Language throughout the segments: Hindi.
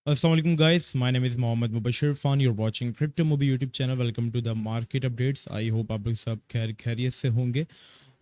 Assalamualaikum guys, my name is Mohammad Mubashir Fan. You're watching Crypto Mobi YouTube channel. Welcome to the market updates. I hope आप लोग सब खैरियत से होंगे।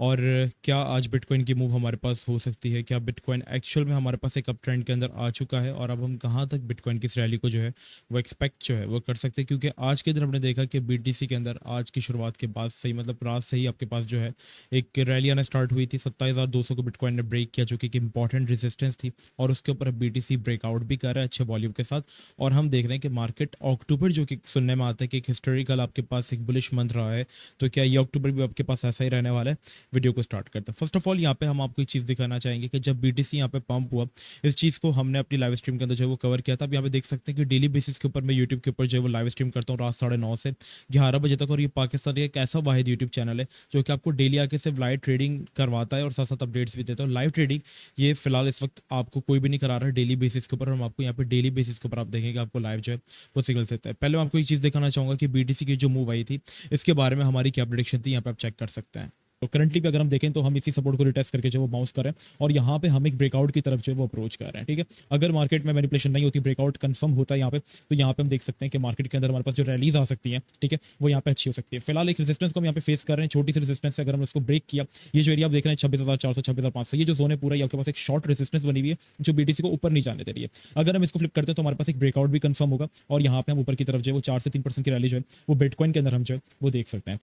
और क्या आज बिटकॉइन की मूव हमारे पास हो सकती है? क्या बिटकॉइन एक्चुअल में हमारे पास एक अप ट्रेंड के अंदर आ चुका है और अब हम कहाँ तक बिटकॉइन की इस रैली को जो है वो एक्सपेक्ट जो है वो कर सकते हैं? क्योंकि आज के दिन हमने देखा कि बीटीसी के अंदर आज की शुरुआत के बाद से ही मतलब रात से ही आपके पास जो है एक रैली आना स्टार्ट हुई थी। 27,200 को बिटकॉइन ने ब्रेक किया, जो कि एक इंपॉर्टेंट रेजिस्टेंस थी, और उसके ऊपर बीटीसी ब्रेकआउट भी कर रहा है अच्छे वॉल्यूम के साथ। और हम देख रहे हैं कि मार्केट अक्टूबर, जो कि सुनने में आता है कि एक हिस्टोरिकल आपके पास एक बुलिश मंथ रहा है, तो क्या ये अक्टूबर भी आपके पास ऐसा ही रहने वाला है? वीडियो को स्टार्ट करते हैं। फर्स्ट ऑफ ऑल यहाँ पे हम आपको एक चीज़ दिखाना चाहेंगे कि जब बीटीसी यहाँ पे पंप हुआ, इस चीज़ को हमने अपनी लाइव स्ट्रीम के अंदर जो है वो कवर किया था। अब यहाँ पे देख सकते हैं कि डेली बेसिस के ऊपर मैं यूट्यूब के ऊपर जो है वो लाइव स्ट्रीम करता हूँ रात 9:30 से 11 बजे तक। और ये पाकिस्तान का एक ऐसा वाहिद यूट्यूब चैनल है जो कि आपको डेली आके सिर्फ लाइव ट्रेडिंग करवाता है और साथ साथ अपडेट्स भी देता है। लाइव ट्रेडिंग ये फिलहाल इस वक्त आपको कोई भी नहीं करा रहा है डेली बेसिस के ऊपर। हम आपको यहाँ पे डेली बेसिस के ऊपर आप देखेंगे आपको लाइव जो है वो सिग्नल देता है। पहले मैं आपको एक चीज़ दिखाना चाहूँगा कि बीटीसी की जो मूव आई थी इसके बारे में हमारी क्या प्रेडिक्शन थी, यहाँ पे आप चेक कर सकते हैं। तो करंटली भी अगर हम देखें तो हम इसी सपोर्ट को रिटेस्ट करके जो वो बाउंस कर रहे हैं और यहाँ पे हम एक ब्रेकआउट की तरफ जो है वो अप्रोच कर रहे हैं। ठीक है, अगर मार्केट में मैनिपुलेशन नहीं होती, ब्रेकआउट कंफर्म होता है यहाँ पे, तो यहाँ पे हम देख सकते हैं कि मार्केट के अंदर हमारे पास जो रैलीज आ सकती हैं, ठीक है, वो यहाँ पे अच्छी हो सकती है। फिलहाल एक रेजिस्टेंस को हम यहाँ पे फेस कर रहे हैं, छोटी सी रेजिस्टेंस से अगर हम उसको ब्रेक किया, ये जो एरिया आप देख रहे हैं 26,400 26,500, ये जो जोन है पूरा ये आपके पास एक शॉर्ट रेजिस्टेंस बनी हुई है जो बीटीसी को ऊपर नहीं जाने दे रही है। अगर हम इसको फ्लिप करते हैं तो हमारे पास एक ब्रेकआउट भी कंफर्म होगा और यहाँ पे हम ऊपर की तरफ जो है वो 4 से 3% की रैली जो है वो बिटकॉइन के अंदर हम जो है वो देख सकते हैं।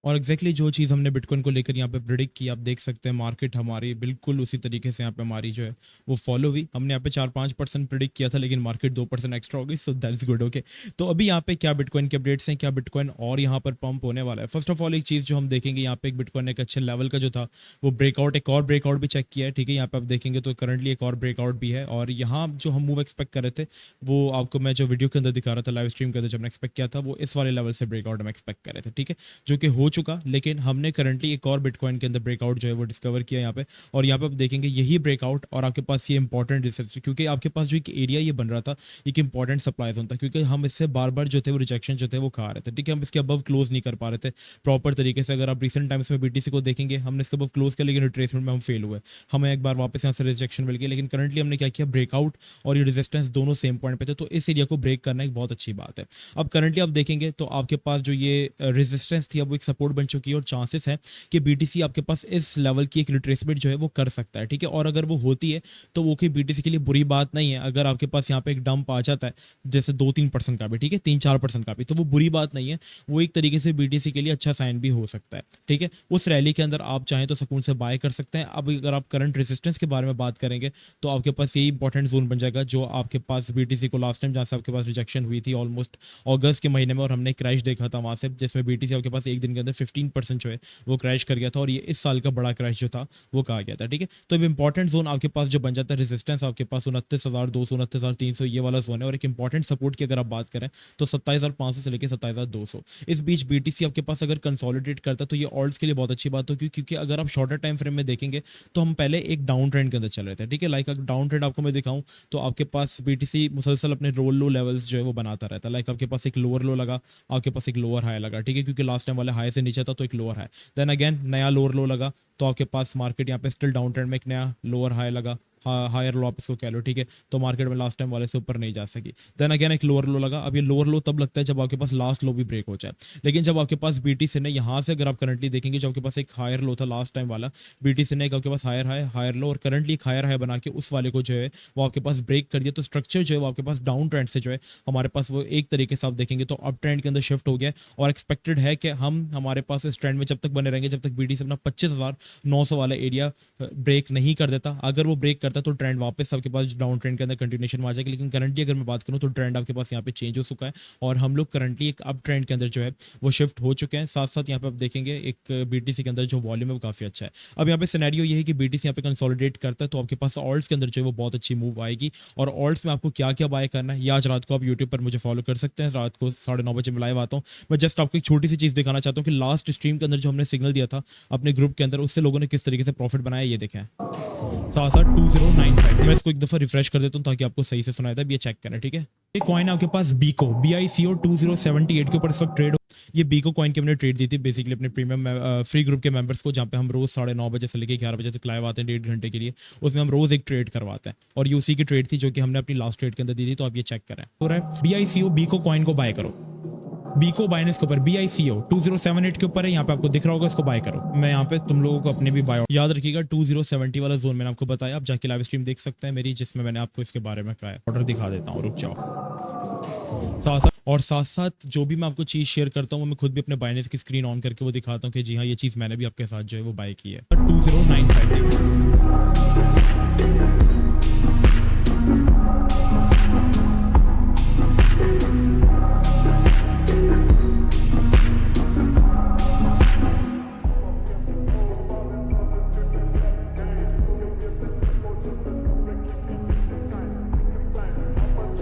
और एग्जैक्टली जो चीज़ हमने बिटकॉइन को लेकर यहाँ पे प्रिडिक्ट की, आप देख सकते हैं मार्केट हमारी बिल्कुल उसी तरीके से यहाँ पे हमारी जो है वो फॉलो हुई। हमने यहाँ पे 4-5% प्रिडिक्ट किया था लेकिन मार्केट 2% एक्स्ट्रा हो गई, सो दैट्स गुड। ओके, तो अभी यहाँ पे क्या बिटकॉइन के अपडेट्स हैं, क्या बिटकॉइन और यहाँ पर पंप होने वाला है? फर्स्ट ऑफ ऑल एक चीज़ जो हम देखेंगे यहाँ पे, एक बिटकॉइन एक अच्छे लेवल का जो था वो ब्रेकआउट, एक और ब्रेकआउट भी चेक किया है। ठीक है, यहाँ पे आप देखेंगे तो करंटली एक और ब्रेकआउट भी है। और यहाँ जो हम मूव एक्सपेक्ट कर रहे थे वो आपको मैं जो वीडियो के अंदर दिखा रहा था, लाइव स्ट्रीम के अंदर जब हमने एक्सपेक्ट किया था, वो इस वाले लेवल से ब्रेकआउट हम एक्सपेक्ट कर रहे थे। ठीक है, जो कि हो चुका, लेकिन हमने करंटली एक और बिटकॉइन के अंदर ब्रेकआउट जो है वो डिस्कवर किया यहाँ पे। और यहाँ पे आप देखेंगे यही ब्रेकआउट और आपके पास ये इंपॉर्टेंट रिसर्च, क्योंकि आपके पास जो एक एरिया ये बन रहा था एक इंपॉर्टेंट सप्लाई जोन था, क्योंकि हम इससे बार बार जो थे वो रिजेक्शन जो थे वो खा रहे थे। ठीक है, हम इसके अबव क्लोज नहीं कर पा रहे थे प्रॉपर तरीके से। अगर आप रिसेंट टाइम्स में बीटीसी को देखेंगे, हमने इसके अबव क्लोज किया लेकिन रिट्रेसमेंट में हम फेल हुए, हमें एक बार वापस यहाँ से रिजेक्शन मिल गई। लेकिन करंटली हमने क्या किया, ब्रेकआउट और ये रेजिस्टेंस दोनों सेम पॉइंट पे थे, तो इस एरिया को ब्रेक करना एक बहुत अच्छी बात है। अब करंटली आप देखेंगे तो आपके पास जो ये रेजिस्टेंस थी अब वो एक सपोर्ट बन चुकी है और चांसेस है कि बीटीसी आपके पास इस लेवल की एक रिट्रेसमेंट जो है वो कर सकता है। ठीक है, और अगर वो होती है तो वो कि बीटीसी के लिए बुरी बात नहीं है। अगर आपके पास यहाँ पे एक डंप आ जाता है जैसे 2-3% का भी, ठीक है, 3-4% का भी, तो वो बुरी बात नहीं है, वो एक तरीके से बीटीसी के लिए अच्छा साइन भी हो सकता है। ठीक है, उस रैली के अंदर आप चाहें तो सुकून से बाय कर सकते हैं। अब अगर आप करंट रेजिस्टेंस के बारे में बात करेंगे तो आपके पास यही इंपॉर्टेंट जोन बन जाएगा जो आपके पास बीटीसी को लास्ट टाइम जहाँ से आपके पास रिजेक्शन हुई थी ऑलमोस्ट अगस्त के महीने में, और हमने क्रैश देखा था वहाँ से, जिसमें बीटीसी आपके पास एक दिन के अंदर 15% जो है वो क्रैश कर गया था, और ये इस साल का बड़ा क्रैश जो था वो कहा गया था। ठीक है, तो अब इंपॉर्टेंट जोन आपके पास जो बन जाता है रेजिस्टेंस आपके पास 29,200 29,300 ये वाला जोन है, और एक इंपॉर्टेंट सपोर्ट की अगर आप बात करें तो 27,500 से लेकर 27,200 इस बीच बीटीसी आपके पास अगर कंसोलिडेट करता है तो ये ऑल्ट्स के लिए बहुत अच्छी बात होगी, क्योंकि अगर आप शॉर्टर टाइम फ्रेम में देखेंगे तो हम पहले एक डाउन ट्रेंड के अंदर चल रहे थे। ठीक है, लाइक अगर डाउन ट्रेंड आपको मैं दिखाऊं तो आपके पास बीटीसी मुसलसल अपने रोल लो लेवल्स जो है वो बनाता रहता है। लाइक आपके पास एक लोअर लो लगा, आपके पास एक लोअर हाई लगा, ठीक है, क्योंकि लास्ट टाइम वाले हाई से नीचे था तो एक लोअर हाई, देन अगेन नया लोअर लो लगा, तो आपके पास मार्केट यहाँ पे स्टिल डाउन ट्रेंड में एक नया लोअर हाई लगा, हायर लो आप इसको कह लो। ठीक है, तो मार्केट में लास्ट टाइम वाले से ऊपर नहीं जा सकी, देन अगेन एक लोअर लो लगा। अब ये लोअर लो तब लगता है जब आपके पास लास्ट लो भी ब्रेक हो जाए, लेकिन जब आपके पास बीटीसी ने यहाँ से अगर आप करंटली देखेंगे जो आपके पास एक हायर लो था लास्ट टाइम वाला, बीटीसी ने एक आपके पास हायर हाई हायर लो और करंटली एक हायर हाई बना के उस वाले को जो है वो आपके पास ब्रेक कर दिया, तो स्ट्रक्चर जो है वो आपके पास डाउन ट्रेंड से जो है हमारे पास वो एक तरीके से आप देखेंगे तो अप ट्रेंड के अंदर शिफ्ट हो गया। और एक्सपेक्टेड है कि हमारे पास इस ट्रेंड में जब तक बने रहेंगे जब तक बीटीसी अपना 25,900 वाला एरिया ब्रेक नहीं कर देता। अगर वो ब्रेक करता तो ट्रेंड वापस आपके पास डाउन ट्रेंड के अंदर कंटिन्यूएशन में आ जाएगी, लेकिन करंटली अगर मैं बात करूं तो ट्रेंड आपके पास यहाँ पे चेंज हो चुका है और हम लोग करंटली एक अप ट्रेंड के अंदर जो है वो शिफ्ट हो चुके हैं। साथ साथ यहाँ पे आप देखेंगे एक बीटीसी के अंदर जो वॉल्यूम है वो काफी अच्छा है। अब यहाँ पे सिनेरियो ये है कि बीटीसी यहाँ पे कंसोलिडेट करता है तो आपके पास ऑल्ट्स के अंदर जो है वो बहुत अच्छी मूव आएगी। और ऑल्ट्स में आपको क्या क्या बाय करना है ये आज रात को आप यूट्यूब पर मुझे फॉलो कर सकते हैं, रात को 9:30 बजे मैं लाइव आता हूँ। मैं जस्ट आपको एक छोटी सी चीज दिखाना चाहता हूँ कि लास्ट स्ट्रीम के अंदर जो हमने सिग्नल दिया था अपने ग्रुप के अंदर, उससे लोगों ने किस तरीके से प्रॉफिट बनाया ये देखें। 2095, मैं इसको एक दफा रिफ्रेश कर देता हूँ ताकि आपको सही से सुनाया था। ये चेक करें, ठीक है। ये कॉइन आपके पास बीको BICO 2078 के ऊपर इस वक्त ट्रेड ये बीको कॉइन की हमने ट्रेड दी थी बेसिकली अपने प्रीमियम फ्री ग्रुप के मेंबर्स को, जहाँ पे हम रोज 9:30 से लेकर 11 बजे तक लाइव आते हैं 1.5 घंटे के लिए। उसमें हम रोज एक ट्रेड करवाते हैं और ये उसी की ट्रेड थी जो कि हमने अपनी लास्ट ट्रेड के अंदर दी थी। तो आप ये चेक करें। हो रहा है BICO बीको कॉइन को बाय करो। बीको बाइनेंस के ऊपर BICO 2078 के ऊपर है, यहाँ पे आपको दिख रहा होगा, इसको बाय करो। मैं यहाँ पे तुम लोगों को अपने भी बाय, याद रखिएगा 2070 वाला जोन मैंने आपको बताया, आप जाके लाइव स्ट्रीम देख सकते हैं मेरी, जिसमें मैंने आपको इसके बारे में कहा है। ऑर्डर दिखा देता हूँ, रुक जाओ। साथ साथ जो भी मैं आपको चीज़ शेयर करता हूँ, मैं खुद भी अपने बाइनेंस की स्क्रीन ऑन करके वो दिखाता हूँ कि जी हाँ ये चीज़ मैंने भी आपके साथ जो है वो बाय की है। 2095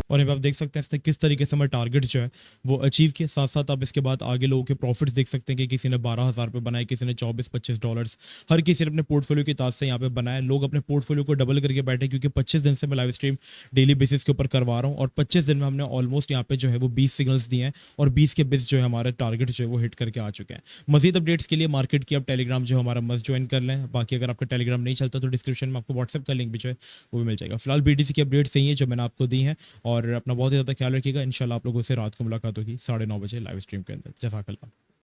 और यहाँ पे आप देख सकते हैं इसने किस तरीके से हमारे टारगेट जो है वो अचीव किए। साथ साथ आप इसके बाद आगे लोगों के प्रॉफिट्स देख सकते हैं कि किसी ने 12,000 रुपये बनाए, किसी ने 24-25 डॉलर्स, हर किसी ने अपने पोर्टफोलियो की ताज से यहाँ पे बनाया। लोग अपने पोर्टफोलियो को डबल करके बैठे, क्योंकि 25 दिन से मैं लाइव स्ट्रीम डेली बेसिस के ऊपर करवा रहा हूँ और 25 दिन में हमने ऑलमोस्ट यहाँ पे जो है वो 20 सिग्नल्स दिए हैं और 20 के 20 जो है हमारे टारगेट जो है वो हिट करके आ चुके हैं। मजीद अपडेट्स के लिए मार्केट की आप टेलीग्राम जो है हमारा मस्ट ज्वाइन कर लें। बाकी अगर आपका टेलीग्राम नहीं चलता तो डिस्क्रिप्शन में आपको व्हाट्सएप का लिंक भी जो है वो भी मिल जाएगा। फिलहाल BTC की अपडेट्स यही है जो मैंने आपको दी है और अपना बहुत ही ज़्यादा ख्याल रखिएगा। इंशाल्लाह आप लोगों से रात को मुलाकात होगी 9:30 बजे लाइव स्ट्रीम के अंदर। जज़ाकल्लाह।